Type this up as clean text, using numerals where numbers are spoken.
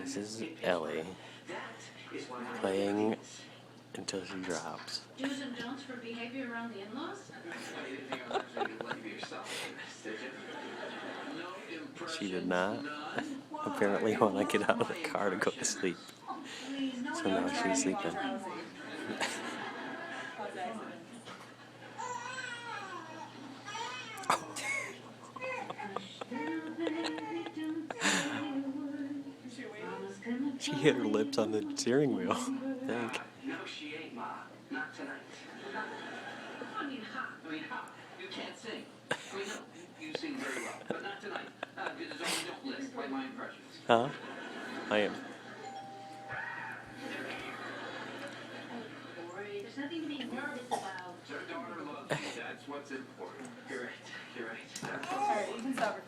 This is Ellie playing until she drops. Do's and don'ts for behavior around the in-laws? She did not apparently want to get out of the car to go to sleep. So now she's sleeping. She hit her lips on the steering wheel, I think. No, she ain't, Ma. Not tonight. I mean, ha. You can't sing. I mean, no, you sing very well, but not tonight. There's only don't list by my impressions. Huh? I am. Corey, there's nothing to be nervous about. Her daughter loves you. That's what's important. You're right. You're right. Alright, you can stop